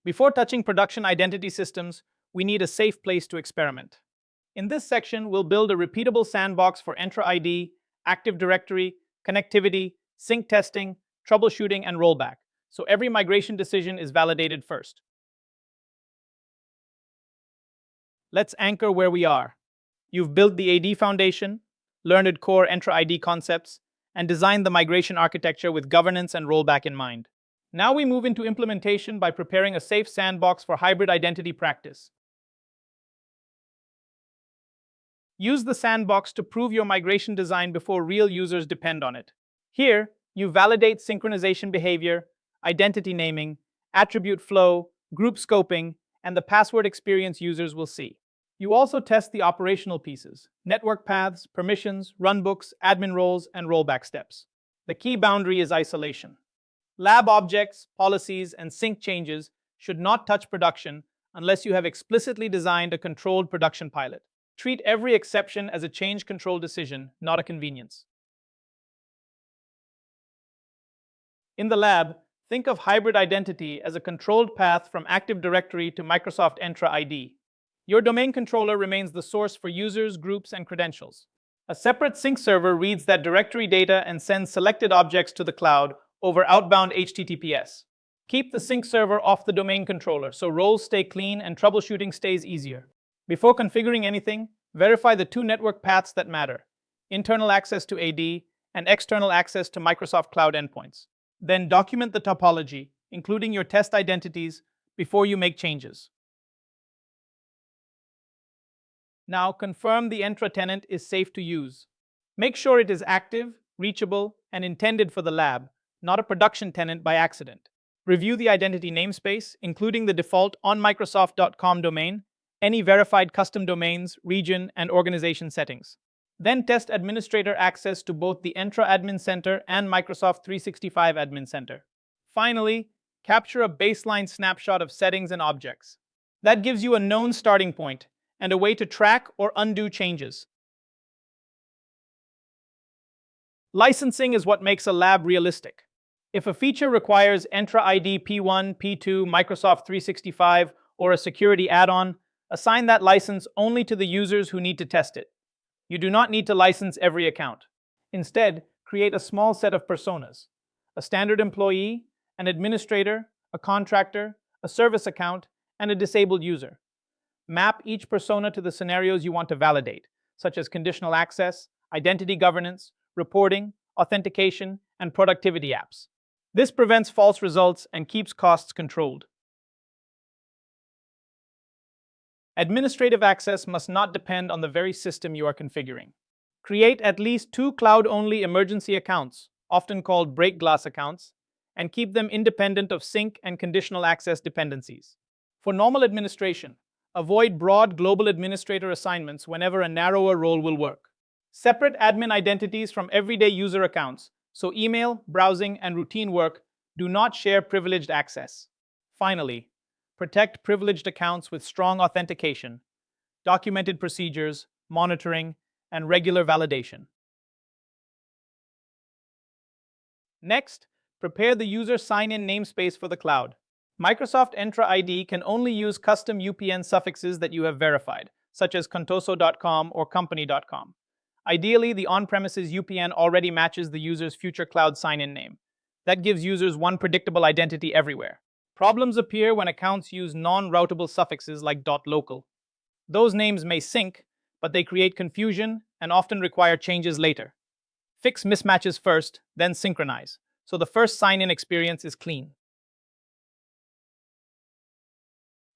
Before touching production identity systems, we need a safe place to experiment. In this section, we'll build a repeatable sandbox for Entra ID, Active Directory, connectivity, sync testing, troubleshooting, and rollback, so every migration decision is validated first. Let's anchor where we are. You've built the AD foundation, learned core Entra ID concepts, and designed the migration architecture with governance and rollback in mind. Now we move into implementation by preparing a safe sandbox for hybrid identity practice. Use the sandbox to prove your migration design before real users depend on it. Here, you validate synchronization behavior, identity naming, attribute flow, group scoping, and the password experience users will see. You also test the operational pieces: network paths, permissions, runbooks, admin roles, and rollback steps. The key boundary is isolation. Lab objects, policies, and sync changes should not touch production unless you have explicitly designed a controlled production pilot. Treat every exception as a change control decision, not a convenience. In the lab, think of hybrid identity as a controlled path from Active Directory to Microsoft Entra ID. Your domain controller remains the source for users, groups, and credentials. A separate sync server reads that directory data and sends selected objects to the cloud over outbound HTTPS. Keep the sync server off the domain controller so roles stay clean and troubleshooting stays easier. Before configuring anything, verify the two network paths that matter: internal access to AD and external access to Microsoft Cloud endpoints. Then document the topology, including your test identities, before you make changes. Now confirm the Entra tenant is safe to use. Make sure it is active, reachable, and intended for the lab, not a production tenant by accident. Review the identity namespace, including the default onmicrosoft.com domain, any verified custom domains, region, and organization settings. Then test administrator access to both the Entra Admin Center and Microsoft 365 Admin Center. Finally, capture a baseline snapshot of settings and objects. That gives you a known starting point and a way to track or undo changes. Licensing is what makes a lab realistic. If a feature requires Entra ID P1, P2, Microsoft 365, or a security add-on, assign that license only to the users who need to test it. You do not need to license every account. Instead, create a small set of personas: a standard employee, an administrator, a contractor, a service account, and a disabled user. Map each persona to the scenarios you want to validate, such as conditional access, identity governance, reporting, authentication, and productivity apps. This prevents false results and keeps costs controlled. Administrative access must not depend on the very system you are configuring. Create at least 2 cloud-only emergency accounts, often called break glass accounts, and keep them independent of sync and conditional access dependencies. For normal administration, avoid broad global administrator assignments whenever a narrower role will work. Separate admin identities from everyday user accounts, so email, browsing, and routine work do not share privileged access. Finally, protect privileged accounts with strong authentication, documented procedures, monitoring, and regular validation. Next, prepare the user sign-in namespace for the cloud. Microsoft Entra ID can only use custom UPN suffixes that you have verified, such as contoso.com or company.com. Ideally, the on-premises UPN already matches the user's future cloud sign-in name. That gives users one predictable identity everywhere. Problems appear when accounts use non-routable suffixes like .local. Those names may sync, but they create confusion and often require changes later. Fix mismatches first, then synchronize, so the first sign-in experience is clean.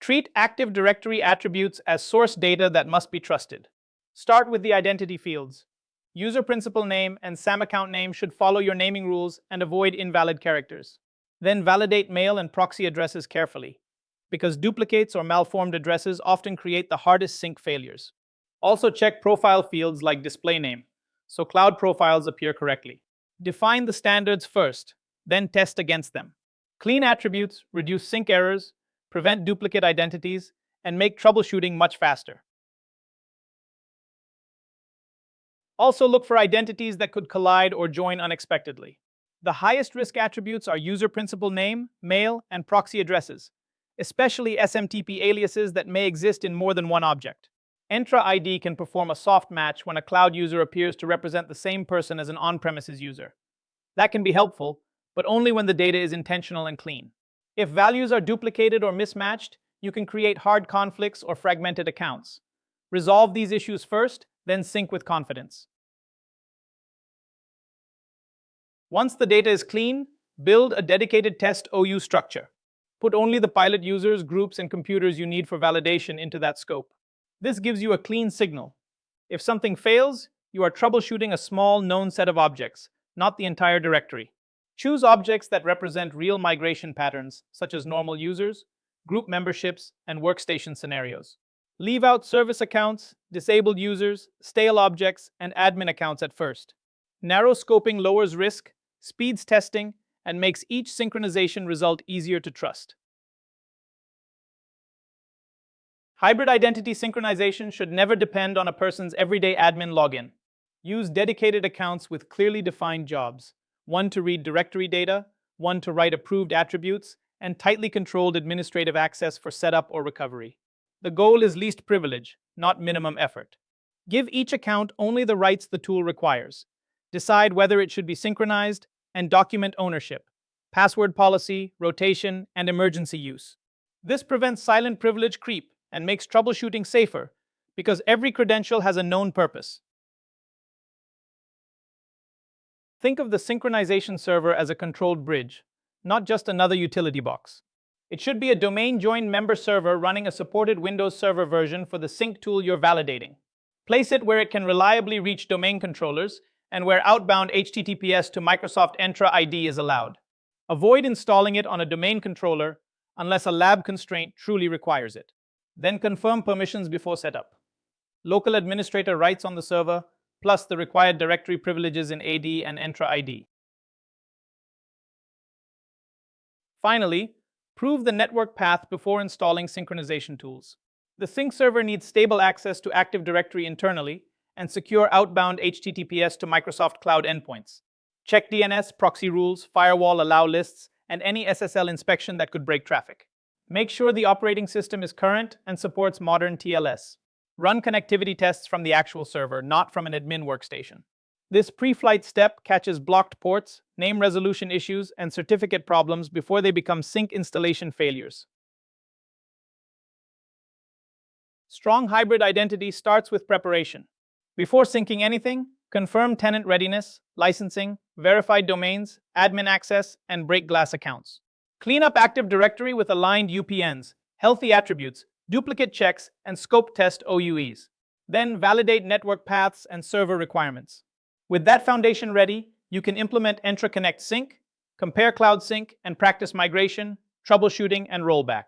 Treat Active Directory attributes as source data that must be trusted. Start with the identity fields. User principal name and SAM account name should follow your naming rules and avoid invalid characters. Then validate mail and proxy addresses carefully, because duplicates or malformed addresses often create the hardest sync failures. Also check profile fields like display name, so cloud profiles appear correctly. Define the standards first, then test against them. Clean attributes reduce sync errors, prevent duplicate identities, and make troubleshooting much faster. Also look for identities that could collide or join unexpectedly. The highest risk attributes are user principal name, mail, and proxy addresses. especially SMTP aliases that may exist in more than one object. Entra ID can perform a soft match when a cloud user appears to represent the same person as an on-premises user. That can be helpful, but only when the data is intentional and clean. If values are duplicated or mismatched, you can create hard conflicts or fragmented accounts. Resolve these issues first, then sync with confidence. Once the data is clean, build a dedicated test OU structure. Put only the pilot users, groups, and computers you need for validation into that scope. This gives you a clean signal. If something fails, you are troubleshooting a small known set of objects, not the entire directory. Choose objects that represent real migration patterns, such as normal users, group memberships, and workstation scenarios. Leave out service accounts, disabled users, stale objects, and admin accounts at first. Narrow scoping lowers risk, speeds testing, and makes each synchronization result easier to trust. Hybrid identity synchronization should never depend on a person's everyday admin login. Use dedicated accounts with clearly defined jobs, one to read directory data, one to write approved attributes, and tightly controlled administrative access for setup or recovery. The goal is least privilege, not minimum effort. Give each account only the rights the tool requires. Decide whether it should be synchronized, and document ownership, password policy, rotation, and emergency use. This prevents silent privilege creep and makes troubleshooting safer because every credential has a known purpose. Think of the synchronization server as a controlled bridge, not just another utility box. It should be a domain-joined member server running a supported Windows Server version for the sync tool you're validating. Place it where it can reliably reach domain controllers and where outbound HTTPS to Microsoft Entra ID is allowed. Avoid installing it on a domain controller unless a lab constraint truly requires it. Then confirm permissions before setup. Local administrator rights on the server, plus the required directory privileges in AD and Entra ID. Finally, prove the network path before installing synchronization tools. The sync server needs stable access to Active Directory internally and secure outbound HTTPS to Microsoft Cloud endpoints. Check DNS, proxy rules, firewall allow lists, and any SSL inspection that could break traffic. Make sure the operating system is current and supports modern TLS. Run connectivity tests from the actual server, not from an admin workstation. This pre-flight step catches blocked ports, name resolution issues, and certificate problems before they become sync installation failures. Strong hybrid identity starts with preparation. Before syncing anything, confirm tenant readiness, licensing, verified domains, admin access, and break glass accounts. Clean up Active Directory with aligned UPNs, healthy attributes, duplicate checks, and scope test OUEs. Then validate network paths and server requirements. With that foundation ready, you can implement Entra Connect Sync, compare Cloud Sync, and practice migration, troubleshooting, and rollback.